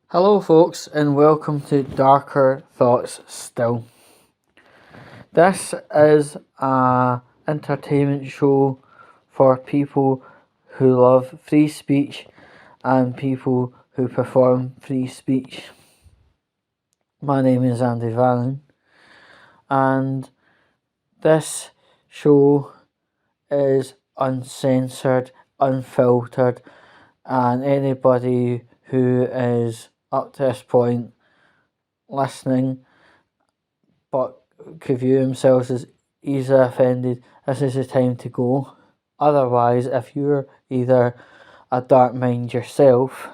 Hello, folks, and welcome to Darker Thoughts Still. This is a entertainment show for people who love free speech and people who perform free speech. My name is Andy Vallon, and this show is uncensored, unfiltered, and anybody who is up to this point listening but could view themselves as easily offended, this is the time to go. Otherwise, if you're either a dark mind yourself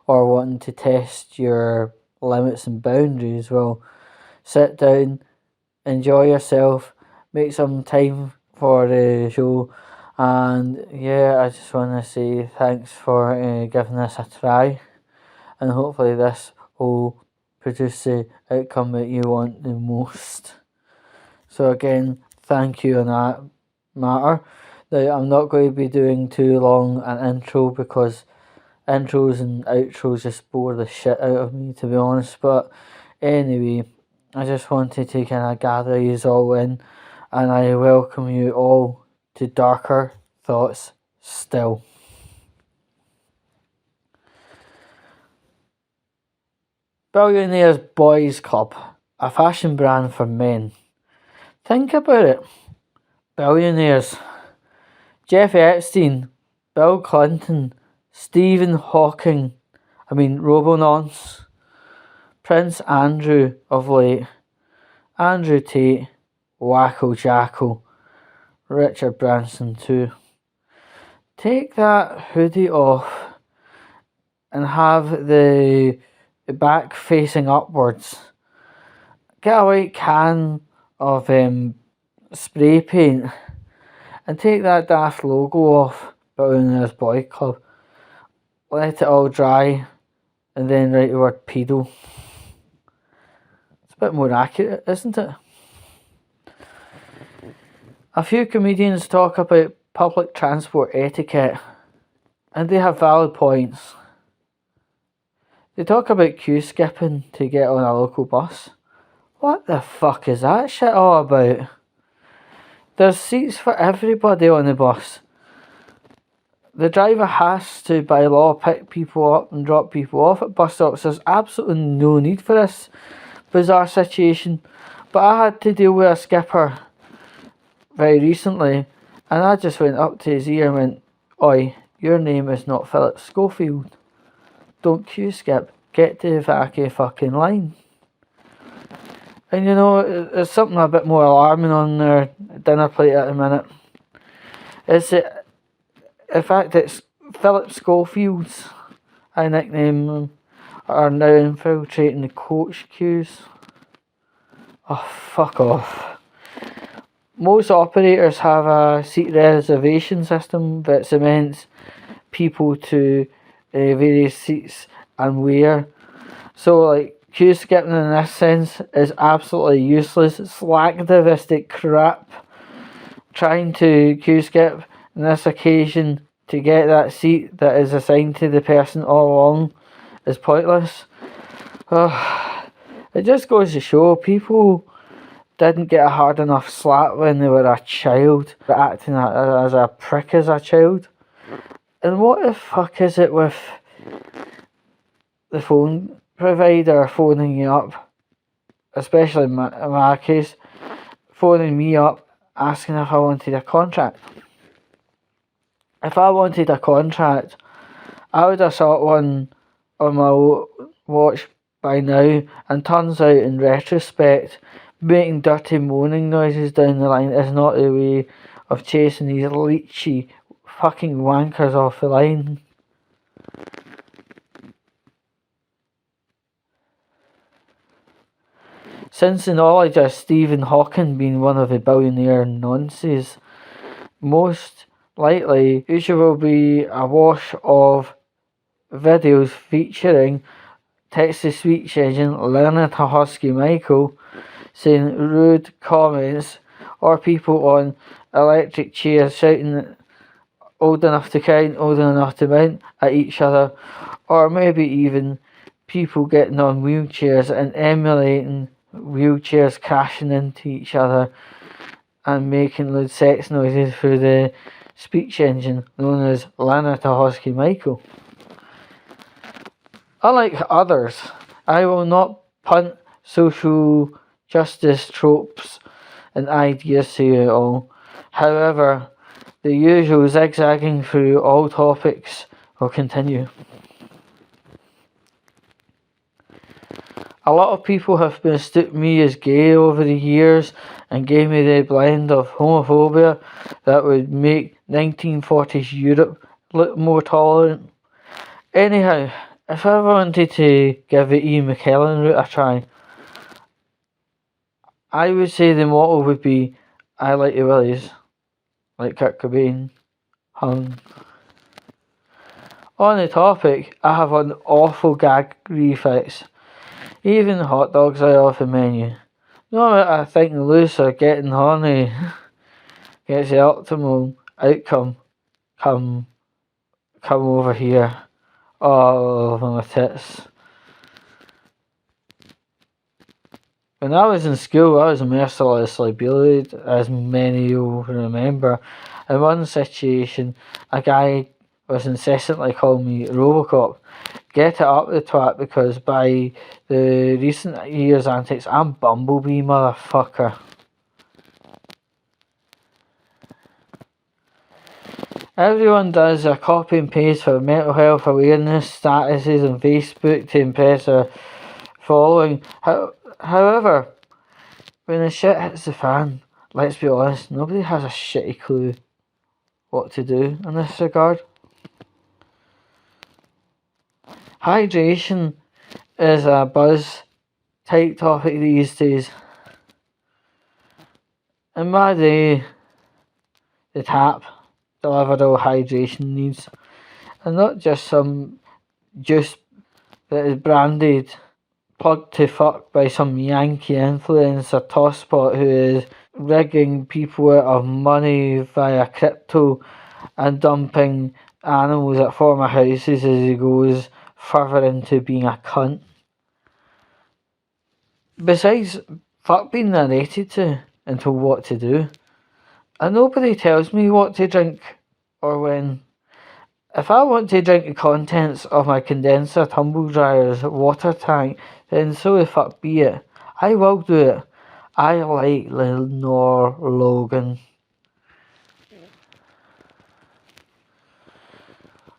or wanting to test your limits and boundaries, well, sit down, enjoy yourself, make some time for the show, and yeah, I just want to say thanks for giving this a try, and hopefully this will produce the outcome that you want the most. So again, thank you on that matter. Now, I'm not going to be doing too long an intro because intros and outros just bore the shit out of me, to be honest. But anyway, I just wanted to kind of gather you all in, and I welcome you all to Darker Thoughts Still. Billionaires Boys Club, a fashion brand for men. Think about it. Billionaires. Jeffrey Epstein, Bill Clinton, Stephen Hawking, Robononce, Prince Andrew of late, Andrew Tate, Wacko Jacko, Richard Branson too. Take that hoodie off and have the back facing upwards. Get a white can of spray paint and take that daft logo off Billionaires Boy Club. Let it all dry and then write the word pedo. It's a bit more accurate, isn't it? A few comedians talk about public transport etiquette, and they have valid points. They talk about queue skipping to get on a local bus. What the fuck is that shit all about? There's seats for everybody on the bus. The driver has to, by law, pick people up and drop people off at bus stops. There's absolutely no need for this bizarre situation. But I had to deal with a skipper very recently, and I just went up to his ear and went, "Oi, your name is not Philip Schofield. Don't queue skip. Get to the fucking line." And you know, there's something a bit more alarming on their dinner plate at the minute. It's in fact, it's Philip Schofields, I nickname them, are now infiltrating the coach queues. Oh, fuck off. Most operators have a seat reservation system that cements people to various seats and where. So, queue skipping in this sense is absolutely useless. Slacktivistic crap. Trying to queue skip on this occasion to get that seat that is assigned to the person all along is pointless. It just goes to show people didn't get a hard enough slap when they were a child, acting as a prick as a child. And what the fuck is it with the phone provider phoning you up, especially in my case, phoning me up asking if I wanted a contract? If I wanted a contract, I would have sought one on my watch by now, and turns out in retrospect, making dirty moaning noises down the line is not the way of chasing these leechy fucking wankers off the line. Since the knowledge of Stephen Hawking being one of the billionaire nonces, most likely future will be a wash of videos featuring text-to-speech engine learning to husky Michael saying rude comments, or people on electric chairs shouting old enough to count, old enough to mount at each other, or maybe even people getting on wheelchairs and emulating wheelchairs crashing into each other and making loud sex noises through the speech engine known as Lana Tahosky Michael. Unlike others, I will not punt social justice tropes and ideas to you all. However, the usual zigzagging through all topics will continue. A lot of people have mistook me as gay over the years and gave me the blend of homophobia that would make 1940s Europe look more tolerant. Anyhow, if I wanted to give the Ian McKellen route a try, I would say the motto would be, I like the willies, like Kurt Cobain, hung. On the topic, I have an awful gag reflex. Even hot dogs are off the menu. Not that I think loose or getting horny gets the optimal outcome. Come over here. Oh, my tits. When I was in school, I was mercilessly bullied, as many will remember. In one situation, a guy was incessantly calling me Robocop. Get it up the twat, because by the recent year's antics, I'm Bumblebee, motherfucker. Everyone does a copy and paste for mental health awareness statuses on Facebook to impress their following. However, when the shit hits the fan, let's be honest, nobody has a shitty clue what to do in this regard. Hydration is a buzz type topic these days. In my day, the tap delivered all hydration needs, and not just some juice that is branded plugged to fuck by some Yankee influencer tosspot who is rigging people out of money via crypto and dumping animals at former houses as he goes further into being a cunt. Besides, fuck being narrated to and told what to do, and nobody tells me what to drink or when. If I want to drink the contents of my condenser tumble dryer's water tank, then so the fuck be it. I will do it. I like Lenore Logan.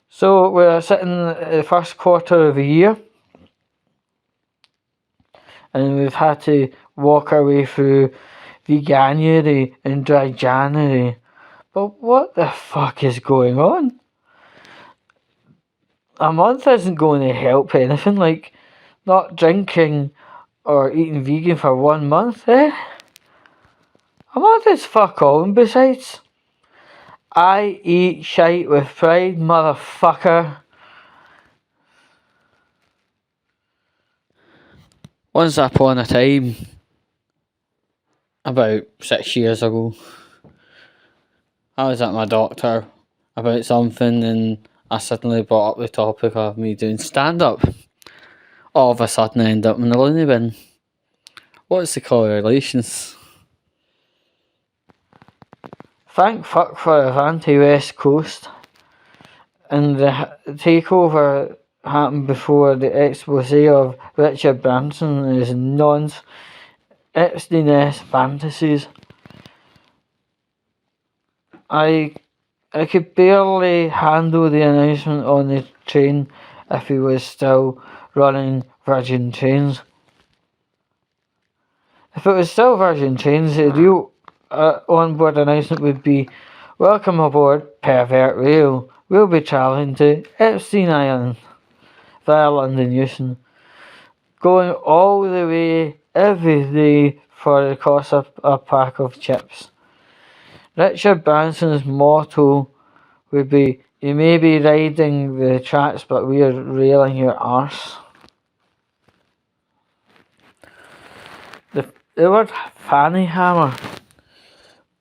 So we're sitting in the first quarter of the year, and we've had to walk our way through Veganuary and Dry January. But what the fuck is going on? A month isn't going to help anything, like not drinking or eating vegan for 1 month, eh? A month is fuck all, and besides, I eat shite with pride, motherfucker. Once upon a time, about 6 years ago, I was at my doctor about something and I suddenly brought up the topic of me doing stand-up. All of a sudden I end up in the loony bin. What's the correlations? Thank fuck for Avanti West Coast, and the takeover happened before the expose of Richard Branson and his Epstein-esque fantasies. I could barely handle the announcement on the train if he was still running Virgin Trains. If it was still Virgin Trains, the real on-board announcement would be, welcome aboard Pervert Rail. We'll be travelling to Epstein Island via London Euston, going all the way every day for the cost of a pack of chips. Richard Branson's motto would be, you may be riding the tracks, but we are railing your arse. The word fanny hammer,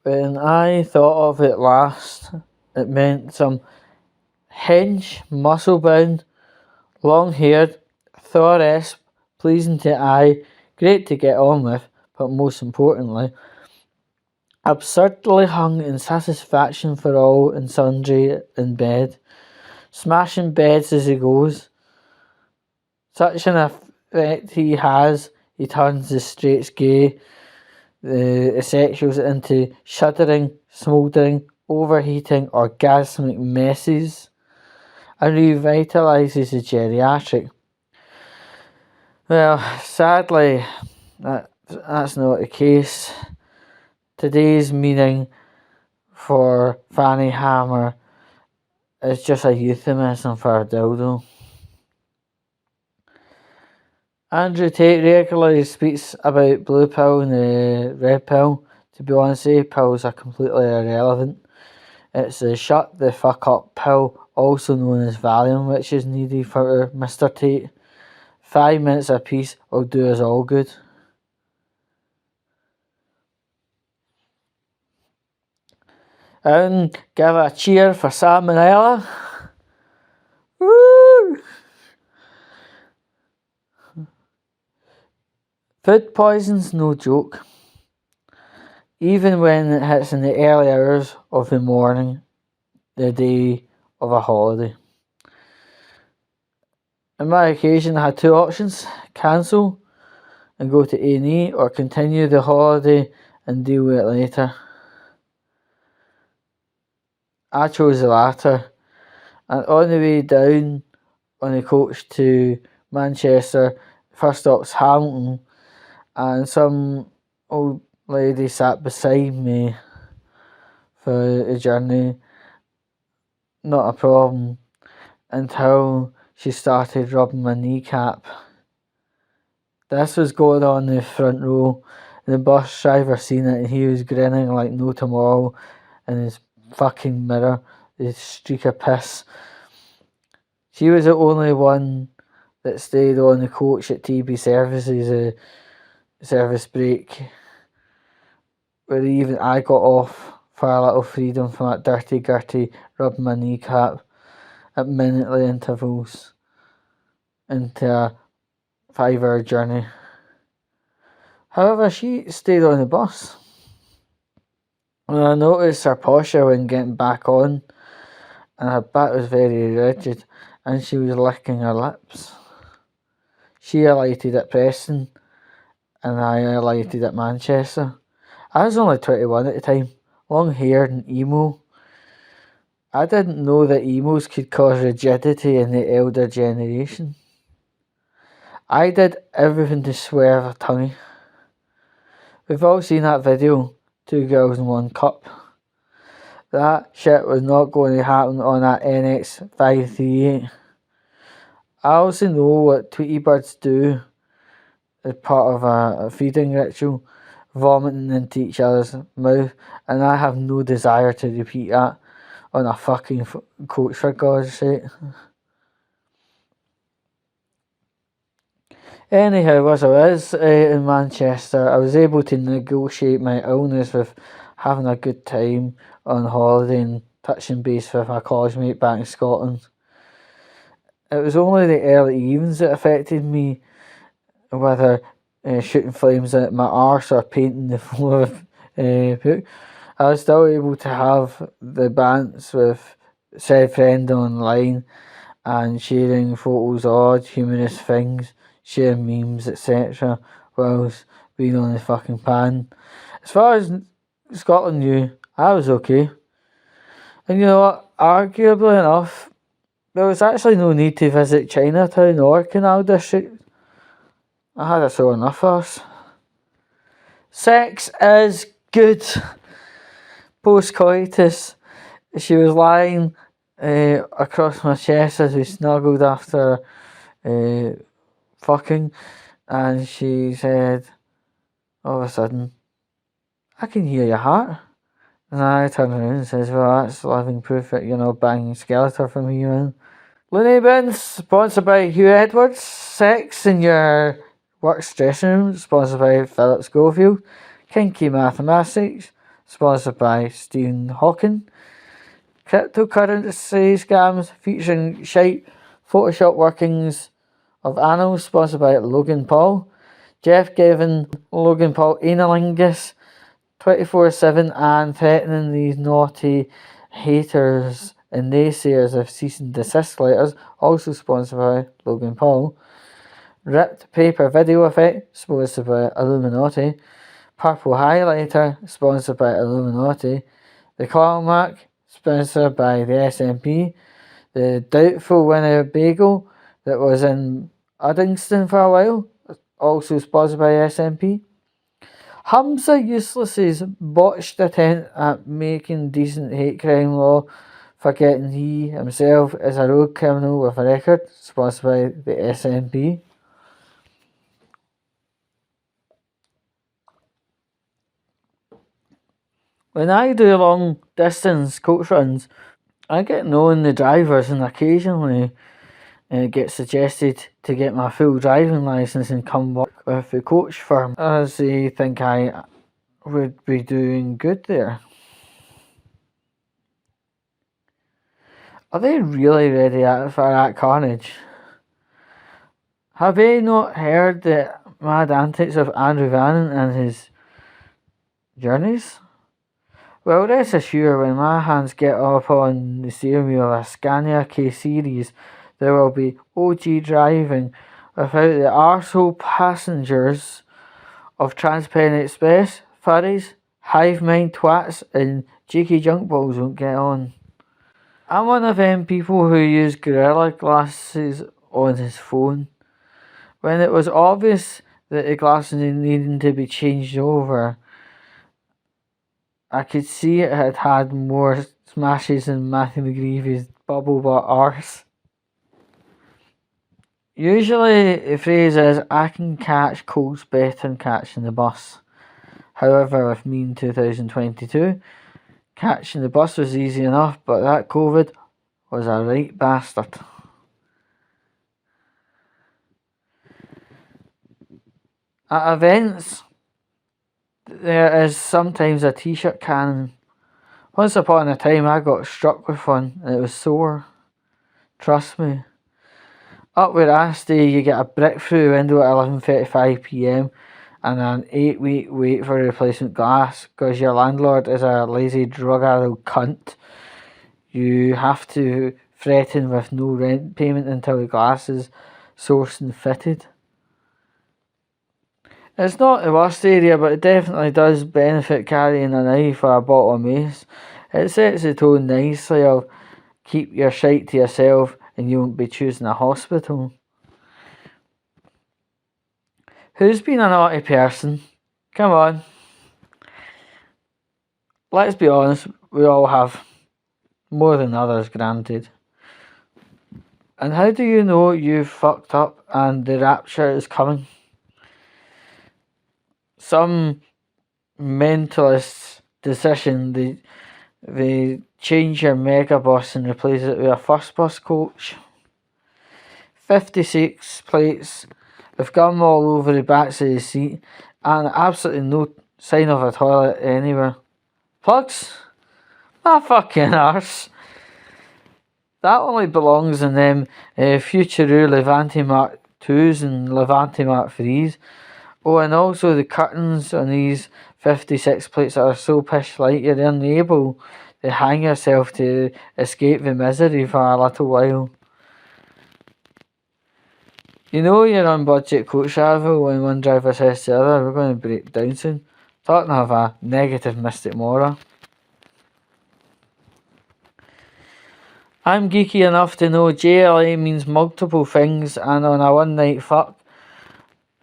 when I thought of it last, it meant some hench, muscle-bound, Long-haired, Thor-esque, pleasing to eye, great to get on with, but most importantly, absurdly hung in satisfaction for all and sundry in bed, smashing beds as he goes. Such an effect he has, he turns the straights gay, the asexuals into shuddering, smouldering, overheating, orgasmic messes, and revitalises the geriatric. Well, sadly, that's not the case. Today's meaning for Fanny Hammer is just a euphemism for a dildo. Andrew Tate regularly speaks about blue pill and the red pill. To be honest, pills are completely irrelevant. It's the shut the fuck up pill, also known as Valium, which is needed for Mr. Tate. 5 minutes apiece will do us all good. And give a cheer for Salmonella. Woo! Food poison's no joke. Even when it hits in the early hours of the morning, the day of a holiday. On my occasion, I had two options: cancel and go to A&E, or continue the holiday and deal with it later. I chose the latter, and on the way down on the coach to Manchester, first stop's Hamilton, and some old lady sat beside me for the journey. Not a problem until she started rubbing my kneecap. This was going on in the front row, and the bus driver seen it, and he was grinning like no tomorrow in his fucking mirror, the streak of piss. She was the only one that stayed on the coach at TB services, a service break, where even I got off for a little freedom from that dirty Gertie rubbing my kneecap at minutely intervals into a 5-hour journey. However, she stayed on the bus, and I noticed her posture when getting back on, and her back was very rigid, and she was licking her lips. She alighted at Preston, and I alighted at Manchester. I was only 21 at the time, long-haired and emo. I didn't know that emos could cause rigidity in the elder generation. I did everything to swerve a tongue. We've all seen that video, 2 girls in 1 cup. That shit was not going to happen on that NX538. I also know what Tweety birds do as part of a feeding ritual, vomiting into each other's mouth, and I have no desire to repeat that on a fucking coach, for God's sake. Anyhow, as I was in Manchester, I was able to negotiate my illness with having a good time on holiday and touching base with my college mate back in Scotland. It was only the early evenings that affected me, whether shooting flames at my arse or painting the floor with poop. I was still able to have the bants with said friend online and sharing photos of odd humorous things, sharing memes, etc. whilst being on the fucking pan. As far as Scotland knew, I was okay. And you know what? Arguably enough, there was actually no need to visit Chinatown or Canal District. I had a sore enough first. Sex is good. Post-coitus, she was lying across my chest as we snuggled after fucking, and she said, all of a sudden, I can hear your heart. And I turned around and says, well, that's living proof that you're not banging Skeletor from here on. Looney Bins, sponsored by Hugh Edwards. Sex in your work's dressing room, sponsored by Philip Schofield. Kinky Mathematics, sponsored by Stephen Hawking. Cryptocurrency scams featuring shite Photoshop workings of animals, sponsored by Logan Paul. Jeff giving Logan Paul analingus 24/7 and threatening these naughty haters and naysayers of cease and desist letters, also sponsored by Logan Paul. Ripped paper video effect, sponsored by Illuminati. Purple highlighter, sponsored by Illuminati. The claw mark, sponsored by the SNP. The doubtful Winnebago that was in Uddingston for a while, also sponsored by SNP. Hamza Useless's botched attempt at making decent hate crime law, forgetting he himself is a road criminal with a record, sponsored by the SNP. When I do long distance coach runs, I get knowing the drivers and occasionally get suggested to get my full driving licence and come work with the coach firm, as they think I would be doing good there. Are they really ready for that carnage? Have they not heard the mad antics of Andrew Vannon and his journeys? Well, rest assured, when my hands get up on the steering wheel of a Scania K-Series, there will be OG driving without the arsehole passengers of Transparent Express, furries, hive mind twats and cheeky junk balls won't get on. I'm one of them people who use Gorilla glasses on his phone. When it was obvious that the glasses needed to be changed over, I could see it had had more smashes than Matthew McGreevy's bubble butt arse. Usually the phrase is, I can catch colds better than catching the bus. However, with me in 2022, catching the bus was easy enough, but that COVID was a right bastard. At events, there is sometimes a t-shirt cannon. Once upon a time I got struck with one and it was sore. Trust me. Up where I stay, you get a brick through window at 11:35 p.m. and an 8-week wait for replacement glass because your landlord is a lazy drug-addled cunt. You have to threaten with no rent payment until the glass is sourced and fitted. It's not the worst area, but it definitely does benefit carrying a knife or a bottle of mace. It sets the tone nicely of keep your shite to yourself and you won't be choosing a hospital. Who's been a naughty person? Come on. Let's be honest, we all have. More than others, granted. And how do you know you've fucked up and the rapture is coming? Some mentalist decision, they change your megabus and replace it with a first bus coach. 56 plates with gum all over the backs of the seat and absolutely no sign of a toilet anywhere. Plugs? My fucking arse. That only belongs in them Futuroo Levante Mark 2s and Levante Mark 3s. Oh, and also the curtains on these 56 plates that are so pish light you're unable to hang yourself to escape the misery for a little while. You know you're on budget coach travel when one driver says to the other, we're going to break down soon. Talking of a negative Mystic Mora. I'm geeky enough to know JLA means multiple things, and on a one night fuck,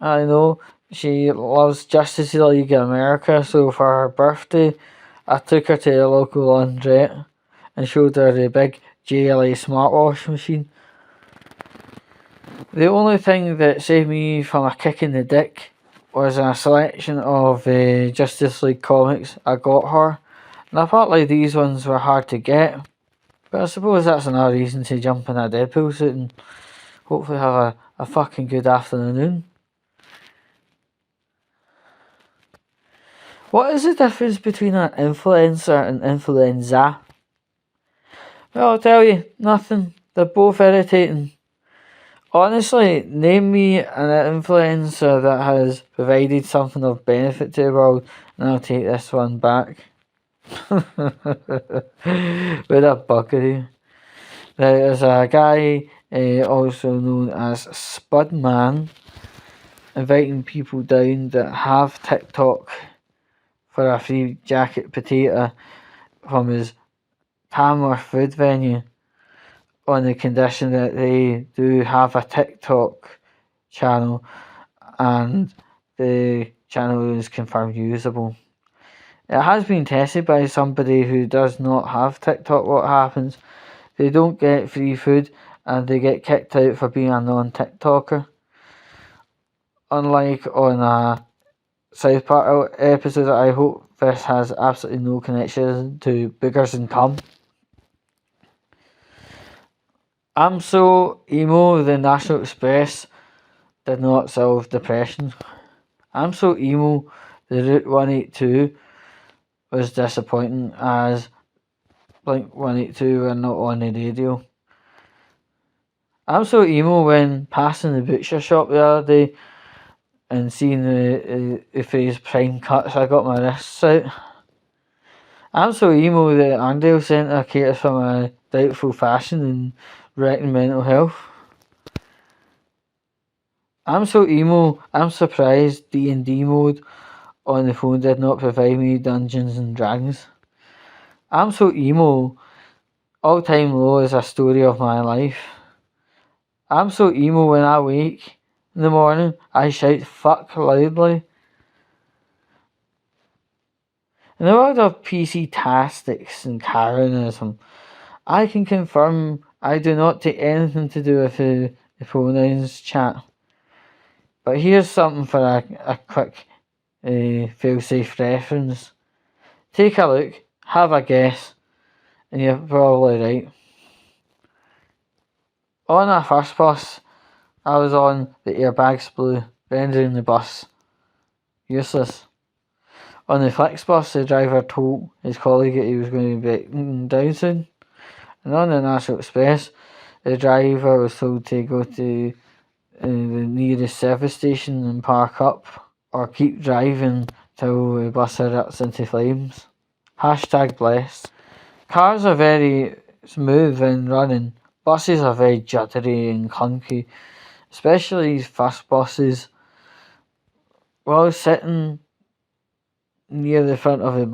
I know she loves Justice League America, so for her birthday, I took her to the local laundrette and showed her the big JLA smartwash machine. The only thing that saved me from a kick in the dick was a selection of Justice League comics I got her, and apparently these ones were hard to get. But I suppose that's another reason to jump in a Deadpool suit and hopefully have a fucking good afternoon. What is the difference between an influencer and influenza? Well, I'll tell you, nothing. They're both irritating. Honestly, name me an influencer that has provided something of benefit to the world, and I'll take this one back. With a buckaroo. There's a guy, also known as Spudman, inviting people down that have TikTok for a free jacket potato from his Tamworth food venue, on the condition that they do have a TikTok channel and the channel is confirmed usable. It has been tested by somebody who does not have TikTok. What happens? They don't get free food and they get kicked out for being a non-TikToker. Unlike on a South Park episode, I hope this has absolutely no connection to boogers and cum. I'm So Emo, the National Express did not solve depression. I'm So Emo, the Route 182 was disappointing, as Blink 182 were not on the radio. I'm so emo when passing the butcher shop the other day and seeing the phrase prime cuts, I got my wrists out. I'm so emo that Arndale Centre caters for my doubtful fashion and wrecking mental health. I'm so emo, I'm surprised D&D mode on the phone did not provide me Dungeons and Dragons. I'm so emo, All Time Low is a story of my life. I'm so emo when I wake in the morning, I shout fuck loudly. In the world of PC-tastics and Karenism, I can confirm I do not take anything to do with the pronouns chat. But here's something for a quick fail-safe reference. Take a look, have a guess, and you're probably right. On our first bus, I was on, the airbags blew, rendering the bus useless. On the Flixbus, the driver told his colleague that he was going to be breaking down soon. And on the National Express, the driver was told to go to the nearest service station and park up, or keep driving till the bus erupts into flames. Hashtag blessed. Cars are very smooth in running. Buses are very juddery and clunky, especially fast buses. While sitting near the front of the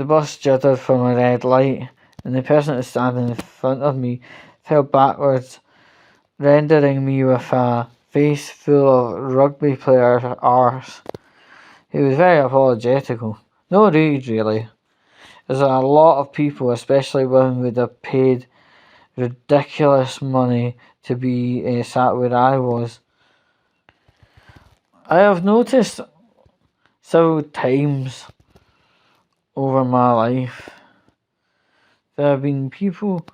bus juddered from a red light, and the person that was standing in front of me fell backwards, rendering me with a face full of rugby player arse. He was very apologetical. No need, really. There's a lot of people, especially women, would have paid ridiculous money to be sat where I was. I have noticed several times over my life there have been people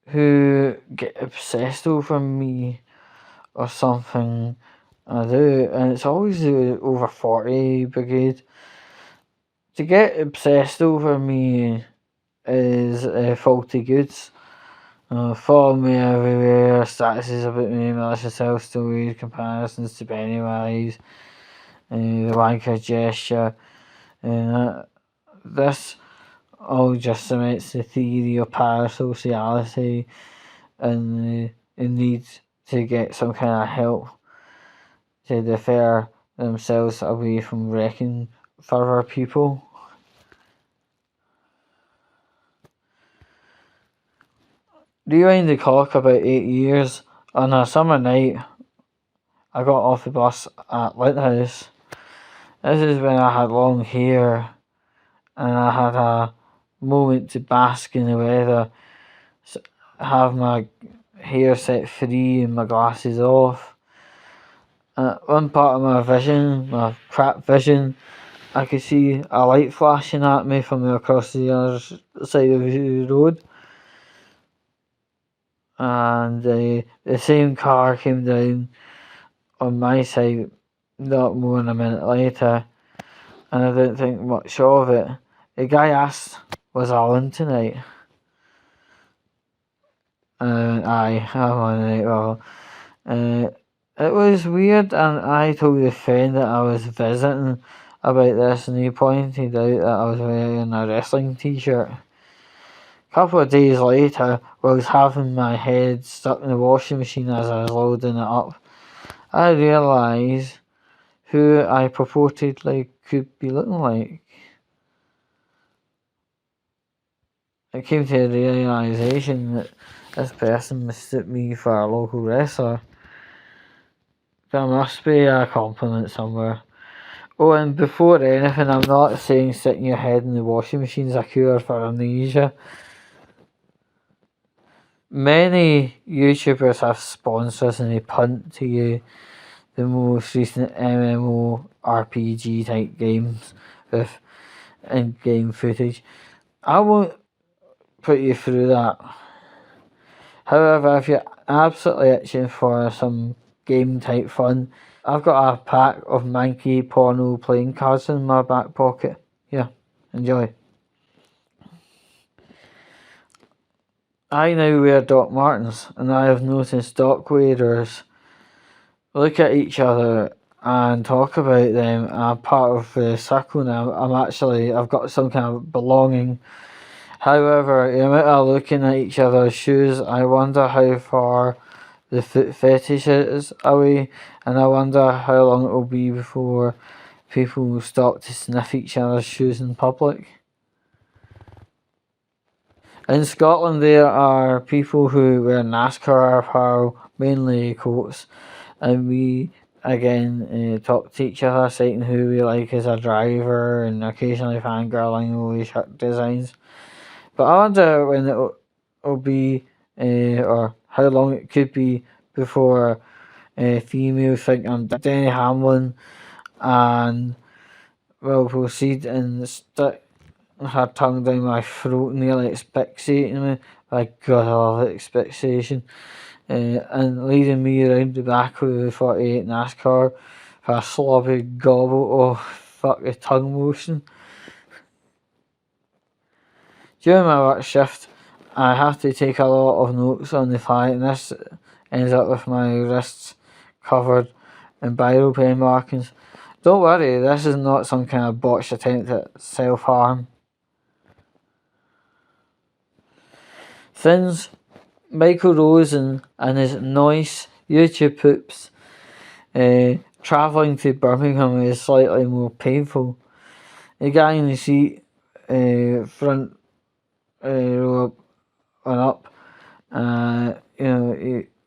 who get obsessed over me or something I do, and it's always the over 40 brigade. To get obsessed over me is faulty goods. Follow me everywhere, statuses about me, malicious self stories, comparisons to Pennywise, the wanker gesture, and this all just cements the theory of parasociality and the need to get some kind of help to defer themselves away from wrecking further people. Rewind the clock about 8 years. On a summer night, I got off the bus at Linthouse. This is when I had long hair and I had a moment to bask in the weather, have my hair set free and my glasses off. One part of my vision, my crap vision, I could see a light flashing at me from across the other side of the road. And the same car came down on my side not more than a minute later, and I didn't think much of it. The guy asked, "Was Alan tonight?" And I'm on the night level. It was weird, and I told a friend that I was visiting about this, and he pointed out that I was wearing a wrestling t-shirt. A couple of days later, I was having my head stuck in the washing machine as I was loading it up. I realised who I purportedly could be looking like. I came to the realisation that this person mistook me for a local wrestler. There must be a compliment somewhere. Oh, and before anything, I'm not saying sticking your head in the washing machine is a cure for amnesia. Many YouTubers have sponsors and they punt to you the most recent MMO RPG type games with in-game footage. I won't put you through that. However, if you're absolutely itching for some game type fun, I've got a pack of manky porno playing cards in my back pocket. Here, enjoy. I now wear Doc Martens, and I have noticed Doc wearers look at each other and talk about them. I'm part of the circle now. I've got some kind of belonging. However, the amount of looking at each other's shoes, I wonder how far the foot fetish is away, and I wonder how long it will be before people will stop to sniff each other's shoes in public. In Scotland, there are people who wear NASCAR apparel, mainly coats, and we again talk to each other, citing who we like as a driver, and occasionally fangirling over shirt designs. But I wonder when it'll be, or how long it could be before females think I'm Denny Hamlin and will proceed and stick her tongue down my throat, nearly asphyxiating me. My God, I love asphyxiation. And leading me around the back of the 48 NASCAR for a sloppy gobble of fuck the tongue motion. During my work shift, I have to take a lot of notes on the fly, and this ends up with my wrists covered in biro pen markings. Don't worry, this is not some kind of botched attempt at self-harm. Since Michael Rosen and his nice YouTube poops travelling to Birmingham is slightly more painful. The guy in the seat, front row up,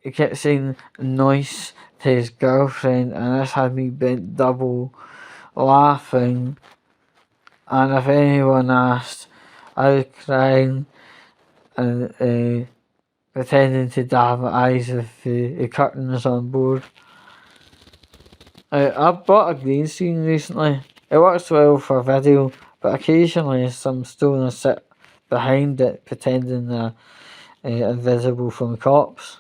he kept saying nice to his girlfriend, and this had me bent double laughing. And if anyone asked, I was crying and pretending to dab my eyes with the curtains on board. I bought a green screen recently. It works well for video, but occasionally some stoners sit behind it pretending they're invisible from cops.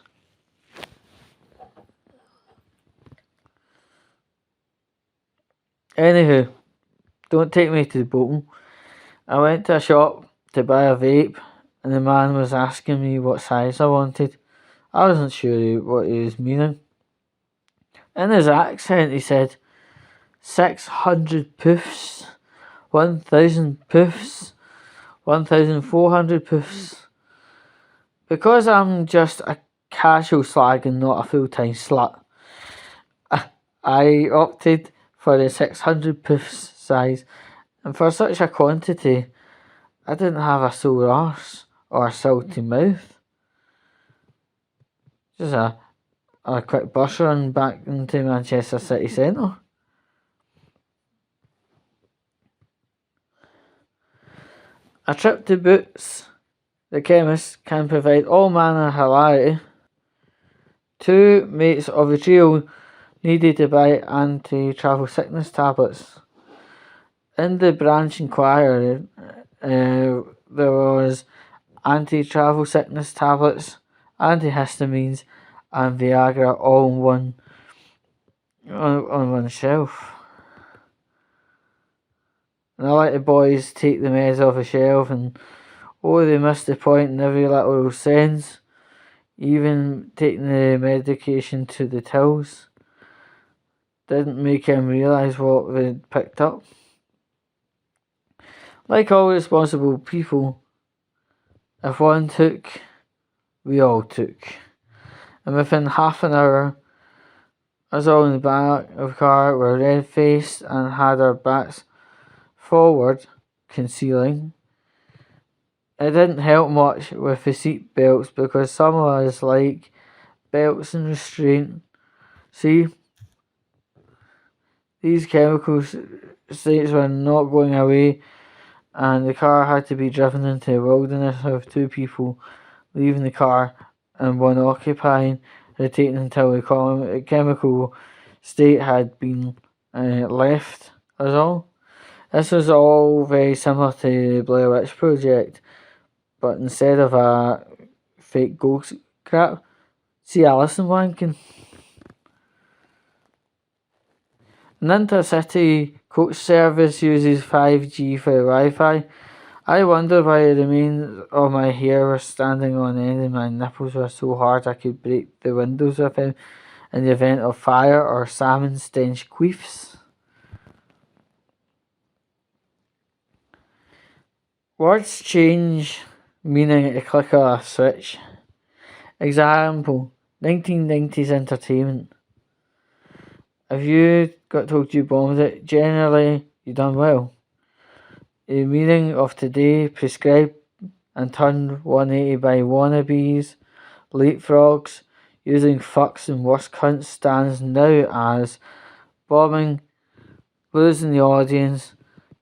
Anywho, don't take me to the bottom. I went to a shop to buy a vape, and the man was asking me what size I wanted. I wasn't sure what he was meaning. In his accent, he said, 600 poofs, 1,000 poofs, 1,400 poofs. Because I'm just a casual slag and not a full-time slut, I opted for the 600 poofs size, and for such a quantity, I didn't have a sore arse or a salty mouth. Just a quick bus run back into Manchester city centre. A trip to Boots, the chemist, can provide all manner of hilarity. Two mates of the trio needed to buy anti-travel sickness tablets. In the branch inquiry, there was anti-travel sickness tablets, antihistamines, and Viagra all on one shelf. And I let the boys take the meds off the shelf, and they missed the point in every little sense. even taking the medication to the tills didn't make him realise what they'd picked up. Like all responsible people, if one took, we all took. And within half an hour, us all in the back of the car were red-faced and had our backs forward, concealing. It didn't help much with the seat belts because some of us like belts and restraint. See, these chemical states were not going away, and the car had to be driven into a wilderness with two people leaving the car and one occupying, rotating until the chemical state had been left us all. This was all very similar to the Blair Witch Project, but instead of a fake ghost crap, see Alison wanking. An intercity coach service uses 5G for Wi-Fi. I wonder why the remains of my hair were standing on end and my nipples were so hard I could break the windows with them in the event of fire or salmon stench queefs. Words change meaning at a click of a switch. Example, 1990s entertainment. If you got told you bombed it, generally you done well. The meaning of today prescribed and turned 180 by wannabes, leapfrogs, using fucks and worse cunts stands now as bombing, losing the audience,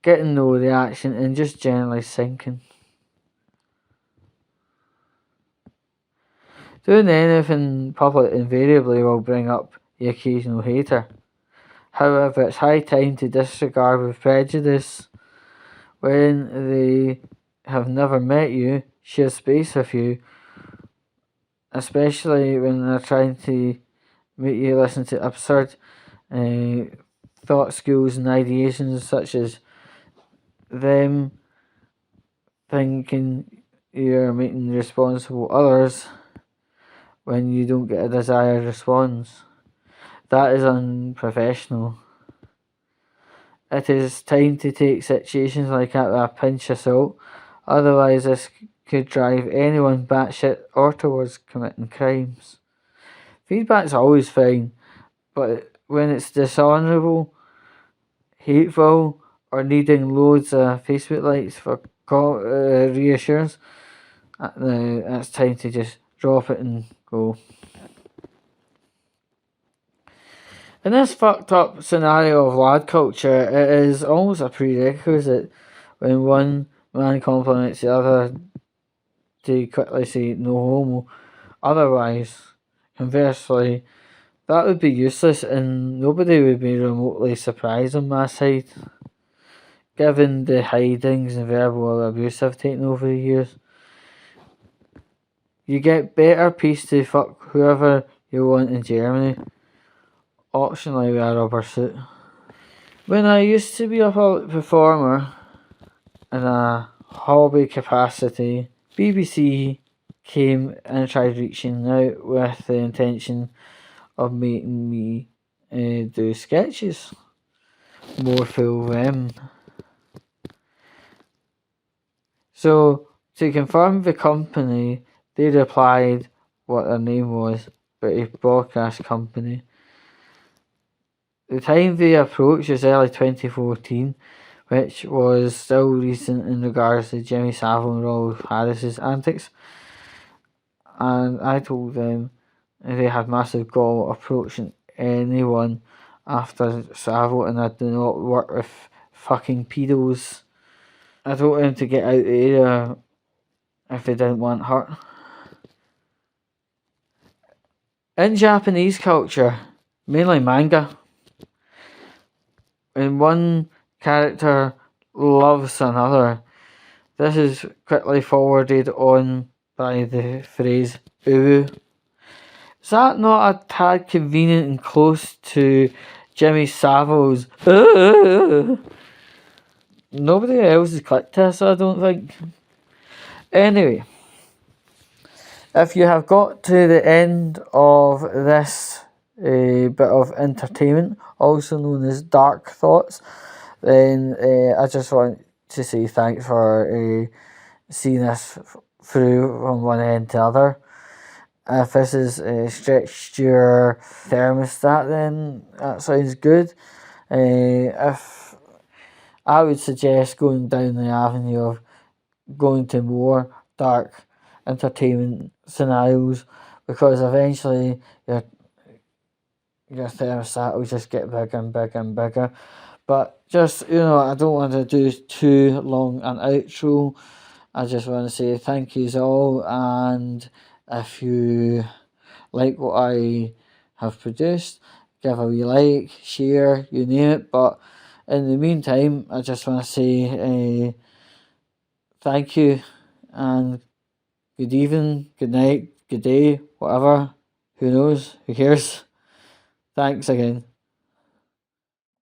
getting no reaction and just generally sinking. Doing anything in public invariably will bring up the occasional hater. However, it's high time to disregard with prejudice when they have never met you, share space with you, especially when they're trying to make you listen to absurd thought schools and ideations such as them thinking you're making responsible others when you don't get a desired response. That is unprofessional. It is time to take situations like that with a pinch of salt, otherwise this could drive anyone batshit or towards committing crimes. Feedback's always fine, but when it's dishonourable, hateful, or needing loads of Facebook likes for reassurance, it's time to just drop it and go. In this fucked up scenario of lad culture, it is almost a prerequisite when one man compliments the other to quickly say no homo. Otherwise, conversely, that would be useless and nobody would be remotely surprised on my side, given the hidings and verbal abuse I've taken over the years. You get better peace to fuck whoever you want in Germany, optionally with a rubber suit. When I used to be a public performer in a hobby capacity, BBC came and tried reaching out with the intention of making me do sketches. More fool them. So, to confirm the company, they replied what their name was, British Broadcast Company. The time they approached was early 2014, which was still recent in regards to Jimmy Savile and Rolf Harris's antics. And I told them they had massive gall approaching anyone after Savile, and I do not work with fucking pedos. I told them to get out the area if they didn't want hurt. In Japanese culture, mainly manga, when one character loves another, this is quickly forwarded on by the phrase "uwu." Is that not a tad convenient and close to Jimmy Savile's Nobody else has clicked this, I don't think. Anyway, If you have got to the end of this bit of entertainment, also known as Dark Thoughts, then I just want to say thanks for seeing this through from one end to the other. If this has stretched your thermostat, then that sounds good. If I would suggest going down the avenue of going to more dark entertainment scenarios, because eventually your thermostat will just get bigger and bigger and bigger. But just, I don't want to do too long an outro. I just want to say thank yous all, and if you like what I have produced, give a wee like, share, you name it. But in the meantime, I just want to say thank you, and good evening, good night, good day, whatever. Who knows? Who cares? Thanks again.